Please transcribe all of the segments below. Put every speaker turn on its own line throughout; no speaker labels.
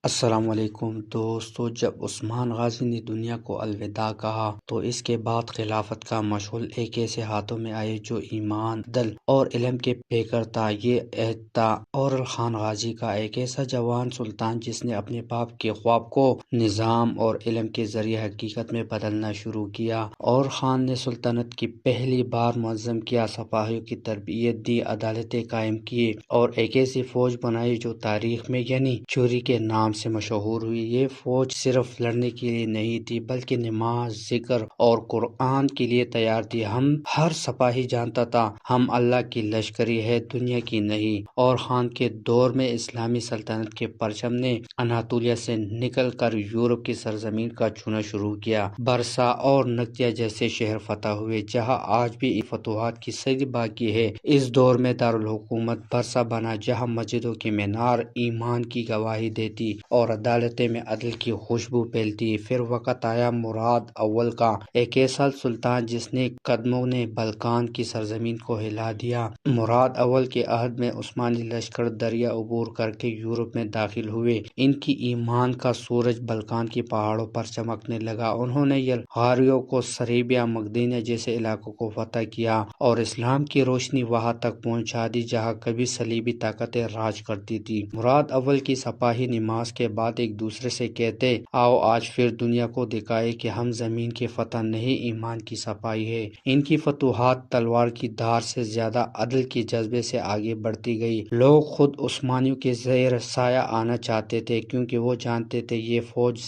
السلام علیکم دوستو، جب عثمان غازی نے دنیا کو الوداع کہا تو اس کے بعد خلافت کا مشعل ایک ایسے ہاتھوں میں آئے جو ایمان، عدل اور علم کے پیکر تھا۔ یہ عہد تھا اور خان غازی کا، ایک ایسا جوان سلطان جس نے اپنے باپ کے خواب کو نظام اور علم کے ذریعے حقیقت میں بدلنا شروع کیا۔ اور خان نے سلطنت کی پہلی بار منظم کیا، سپاہیوں کی تربیت دی، عدالتیں قائم کی اور ایک ایسی فوج بنائی جو تاریخ میں یعنی چوری کے نام سے مشہور ہوئی۔ یہ فوج صرف لڑنے کے لیے نہیں تھی بلکہ نماز، ذکر اور قرآن کے لیے تیار تھی۔ ہر سپاہی جانتا تھا ہم اللہ کی لشکری ہے، دنیا کی نہیں۔ اور خان کے دور میں اسلامی سلطنت کے پرچم نے اناطولیہ سے نکل کر یورپ کی سرزمین کا چھونا شروع کیا۔ برسا اور نکتیا جیسے شہر فتح ہوئے جہاں آج بھی فتوحات کی صدی باقی ہے۔ اس دور میں دارالحکومت برسا بنا جہاں مسجدوں کی مینار ایمان کی گواہی دیتی اور عدالتیں میں عدل کی خوشبو پھیلتی۔ پھر وقت آیا مراد اول کا، ایک ایسا سلطان جس نے قدموں نے بلقان کی سرزمین کو ہلا دیا۔ مراد اول کے عہد میں عثمانی لشکر دریا عبور کر کے یورپ میں داخل ہوئے۔ ان کی ایمان کا سورج بلقان کی پہاڑوں پر چمکنے لگا۔ انہوں نے یلغاریوں کو سربیا، مقدونیہ جیسے علاقوں کو فتح کیا اور اسلام کی روشنی وہاں تک پہنچا دی جہاں کبھی صلیبی طاقتیں راج کرتی تھی۔ مراد اول کی سپاہی نماز کے بعد ایک دوسرے سے کہتے، آؤ آج پھر دنیا کو دکھائے کہ ہم زمین کی فتح نہیں ایمان کی صفائی ہے۔ ان کی فتوحات تلوار کی دھار سے زیادہ عدل کے جذبے سے آگے بڑھتی گئی۔ لوگ خود عثمانیوں کے زیر سایہ آنا چاہتے تھے کیونکہ وہ جانتے تھے یہ فوج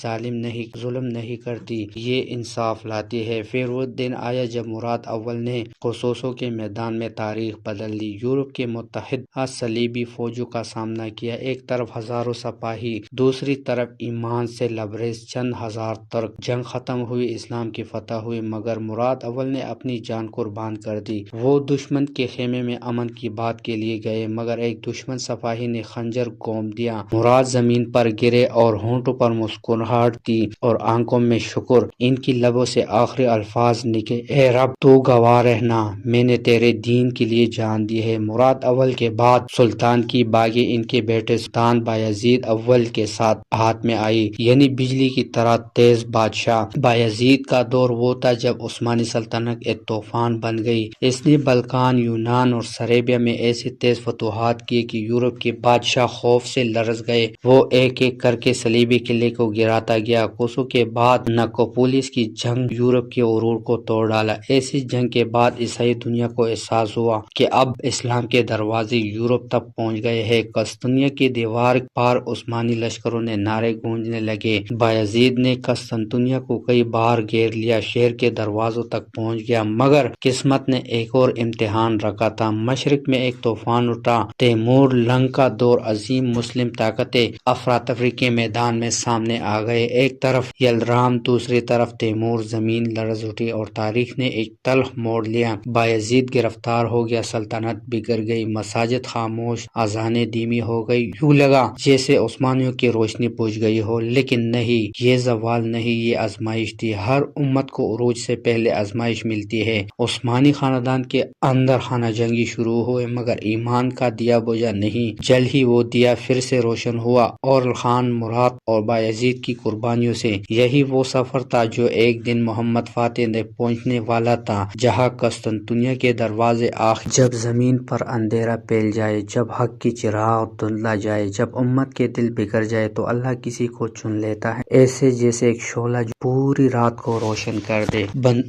ظلم نہیں کرتی، یہ انصاف لاتی ہے۔ پھر وہ دن آیا جب مراد اول نے قصوصوں کے میدان میں تاریخ بدل دی۔ یورپ کے متحد صلیبی فوجوں کا سامنا کیا، ایک طرف ہزاروں سپاہی، دوسری طرف ایمان سے لبریز چند ہزار ترک۔ جنگ ختم ہوئی، اسلام کی فتح ہوئی، مگر مراد اول نے اپنی جان قربان کر دی۔ وہ دشمن کے خیمے میں امن کی بات کے لیے گئے مگر ایک دشمن سپاہی نے خنجر گھونپ دیا۔ مراد زمین پر گرے اور ہونٹوں پر مسکراہٹ تھی اور آنکھوں میں شکر۔ ان کی لبوں سے آخری الفاظ نکلے، اے رب تو گواہ رہنا، میں نے تیرے دین کے لیے جان دی ہے۔ مراد اول کے بعد سلطان کی باغی ان کے بیٹے سلطان بایزید اول کے ساتھ ہاتھ میں آئی، یعنی بجلی کی طرح تیز بادشاہ۔ بایزید کا دور وہ تھا جب عثمانی سلطنت ایک طوفان بن گئی۔ اس نے بلقان، یونان اور سربیا میں ایسی تیز فتوحات کی کہ یورپ کے بادشاہ خوف سے لرز گئے۔ وہ ایک ایک کر کے صلیبی قلعے کو گراتا گیا۔ قصو کے بعد نکوپولس کی جنگ یورپ کے غرور کو توڑ ڈالا۔ ایسی جنگ کے بعد عیسائی دنیا کو احساس ہوا کہ اب اسلام کے دروازے یورپ تک پہنچ گئے ہیں۔ قسطنطنیہ کی دیوار پار عثمانی لشکروں نے نعرے گونجنے لگے۔ بایزید نے قسطنطنیہ کو کئی بار گھیر لیا، شہر کے دروازوں تک پہنچ گیا، مگر قسمت نے ایک اور امتحان رکھا تھا۔ مشرق میں ایک طوفان اٹھا، تیمور لنگ کا دور۔ عظیم مسلم طاقتیں افراتفری کے میدان میں سامنے آ گئے، ایک طرف یلدرام، دوسری طرف تیمور۔ زمین لرز اٹھی اور تاریخ نے ایک تلخ موڑ لیا۔ بایزید گرفتار ہو گیا، سلطنت بگڑ گئی، مساجد خاموش، اذانیں دھیمی ہو گئی، یوں لگا جیسے عثمانیوں کی روشنی بجھ گئی ہو۔ لیکن نہیں، یہ زوال نہیں، یہ آزمائش تھی۔ ہر امت کو عروج سے پہلے آزمائش ملتی ہے۔ عثمانی خاندان کے اندر خانہ جنگی شروع ہوئے مگر ایمان کا دیا بجھا نہیں۔ جلد ہی وہ دیا پھر سے روشن ہوا اور خان مراد اور بایزید کی قربانیوں سے۔ یہی وہ سفر تھا جو ایک دن محمد فاتح نے پہنچنے والا تھا، جہاں قسطنطنیہ کے دروازے آخر۔ جب زمین پر اندھیرا پھیل جائے، جب حق کی چراغ دھندلا جائے، جب امت کے دل بگڑ جائے تو اللہ کسی کو چن لیتا ہے، ایسے جیسے ایک شعلہ جو پوری رات کو روشن کر دے۔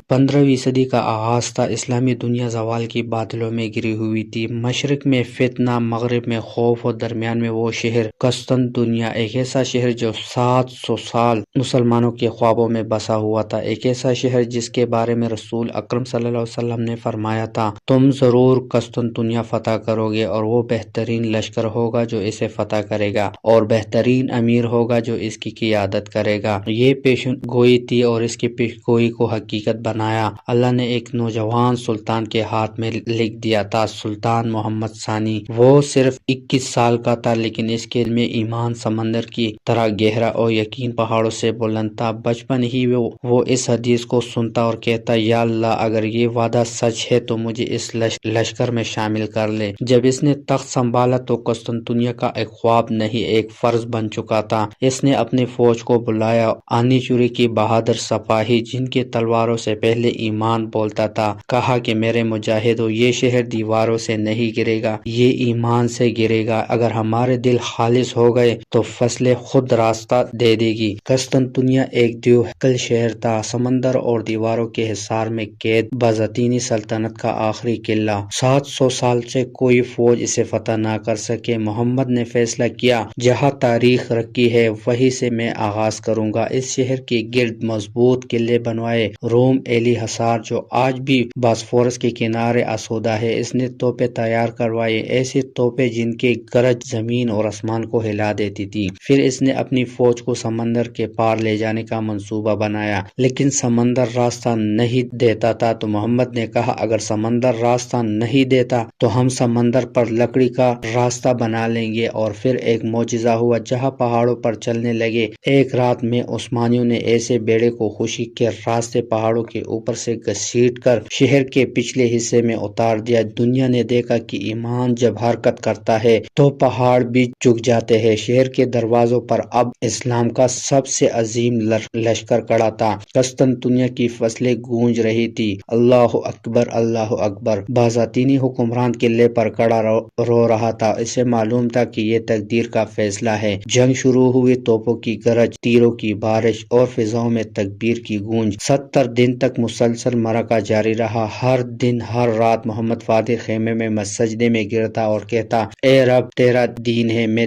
15ویں صدی کا آغاز تھا، اسلامی دنیا زوال کی بادلوں میں گری ہوئی تھی۔ مشرق میں فتنہ، مغرب میں خوف اور درمیان میں وہ شہر قسطنطنیہ، ایک ایسا شہر جو 700 سال مسلمانوں کے خوابوں میں بسا ہوا تھا، ایک ایسا شہر جس کے بارے میں رسول اکرم صلی اللہ علیہ وسلم نے فرمایا تھا، تم ضرور قسطنطنیہ فتح کرو گے اور وہ بہترین لشکر ہوگا جو اسے فتح کرے گا اور بہترین امیر ہوگا جو اس کی قیادت کرے گا۔ یہ پیشن گوئی تھی اور اس کی پیشن گوئی کو حقیقت بنایا اللہ نے ایک نوجوان سلطان کے ہاتھ میں لکھ دیا تھا، سلطان محمد ثانی۔ وہ صرف 21 سال کا تھا لیکن اس کے دل میں ایمان سمندر کی طرح گہرا اور یقین پہاڑوں سے بلند تھا۔ بچپن ہی وہ اس حدیث کو سنتا اور کہتا، یا اللہ اگر یہ وعدہ سچ ہے تو مجھے اس لشکر میں شامل کر لے۔ جب اس نے تخت سنبھالا تو قسطنطنیہ کا ایک خواب نہیں ایک فرض بن چکا تھا۔ اس نے اپنی فوج کو بلایا۔ آنیچوری کی بہادر سپاہی جن کی تلواروں سے پہلے ایمان بولتا تھا، کہا کہ میرے مجاہدوں، یہ شہر دیواروں سے نہیں گرے گا، یہ ایمان سے گرے گا۔ اگر ہمارے دل خالص ہو گئے تو فصلیں خود راستہ دے دے گی۔ قسطنطنیہ ایک دیوہیکل شہر تھا، سمندر اور دیواروں کے حصار میں قید، بازنطینی سلطنت کا آخری قلعہ۔ 700 سال سے کوئی فوج اسے فتح نہ کر سکے۔ محمد نے فیصلہ کیا، جہاں تاریخ رکھی ہے وہیں سے میں آغاز کروں گا۔ اس شہر کے گرد مضبوط قلعے بنوائے۔ روم ایلی حصار جو آج بھی باسفورس کے کنارے آسودہ ہے، اس نے توپیں تیار کروائی، ایسی توپیں جن کی گرج زمین اور آسمان کو ہلا دیتی تھی۔ پھر اس نے اپنی فوج کو سمندر کے پار لے جانے کا منصوبہ بنایا، لیکن سمندر راستہ نہیں دیتا تھا تو محمد نے کہا، اگر سمندر راستہ نہیں دیتا تو ہم سمندر پر لکڑی کا راستہ بنا لیں گے۔ اور پھر ایک معجزہ ہوا، جہاں پہاڑوں پر چلنے لگے۔ ایک رات میں عثمانیوں نے ایسے بیڑے کو خشکی کے راستے پہاڑوں کے اوپر سے گھسیٹ کر شہر کے پچھلے حصے میں اتار دیا۔ دنیا نے دیکھا کہ ایمان جب حرکت کرتا ہے تو پہاڑ بھی جھک جاتے ہیں۔ شہر کے دروازوں پر اب اسلام کا سب سے عظیم لشکر کھڑا تھا۔ قسطنطنیہ کی فصلیں گونج رہی تھی، اللہ اکبر اللہ اکبر۔ بازنطینی حکمران قلعے پر کھڑا رو رہا تھا، اسے معلوم تھا کہ یہ تقدیر کا فیصلہ ہے۔ جنگ شروع ہوئی، توپوں کی گرج، تیروں کی بارش اور فضاؤں میں تکبیر کی گونج۔ 70 دن تک مسلسل معرکہ جاری رہا۔ ہر دن ہر رات محمد فاتح خیمے میں سجدے میں گرتا اور کہتا، اے رب، تیرا دین ہے، میں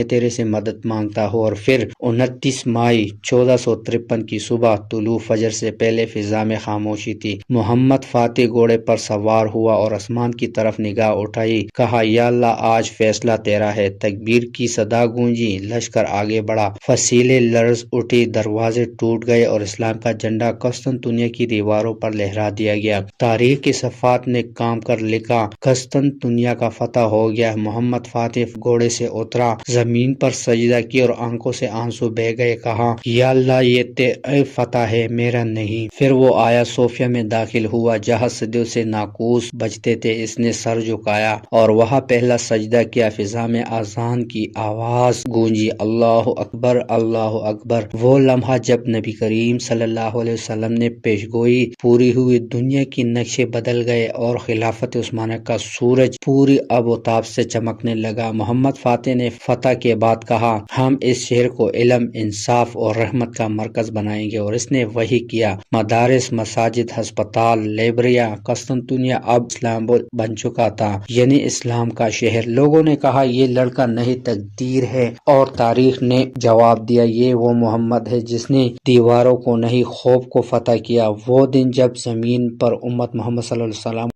تیرے سے مدد مانگتا ہوں۔ اور پھر 29 مئی 1453 کی صبح، طلوع فجر سے پہلے فضا میں خاموشی تھی۔ محمد فاتح گھوڑے پر سوار ہوا اور آسمان کی طرف نگاہ اٹھائی، کہا، یا اللہ، آج فیصلہ تیرا ہے۔ تکبیر کی صدا گونجی، لشکر آگے بڑھا، فصیلیں لرز اٹھی، دروازے ٹوٹ گئے اور اسلام کا جھنڈا قسطنطنیہ کی دیواروں پر لہرا دیا گیا۔ تاریخ کے صفحات نے کام کر لکھا، قسطنطنیہ کا فتح ہو گیا۔ محمد فاتح گھوڑے سے اترا، زمین پر سجدہ کیا اور آنکھوں سے آنسو بہہ گئے، کہا، یا اللہ، یہ تیرا فتح ہے، میرا نہیں۔ پھر وہ آیا صوفیہ میں داخل ہوا، جہاں صدیوں سے ناقوس بجتے تھے۔ اس نے سر جھکایا اور وہاں پہلا سجدہ کیا۔ فضا میں اذان کی آواز گونجی، اللہ اکبر اللہ اکبر۔ وہ لمحہ جب نبی کریم صلی اللہ علیہ وسلم نے پیشگوئی پوری ہوئی، دنیا کی نقشے بدل گئے اور خلافت عثمانیہ کا سورج پوری آب و تاب سے چمکنے لگا۔ محمد فاتح نے فتح کے بعد کہا، ہم اس شہر کو علم، انصاف اور رحمت کا مرکز بنائیں گے، اور اس نے وہی کیا۔ مدارس، مساجد، ہسپتال، لائبریریاں، قسطنطنیہ اب اسلامبول بن چکا تھا، یعنی اسلام کا شہر۔ لوگوں نے کہا، یہ لڑکا نہیں تقدیر ہے، اور تاریخ نے جواب دیا، یہ وہ محمد ہے جس نے دیواروں کو نہیں خوف کو فتح کیا۔ وہ دن جب زمین پر امت محمد صلی اللہ علیہ وسلم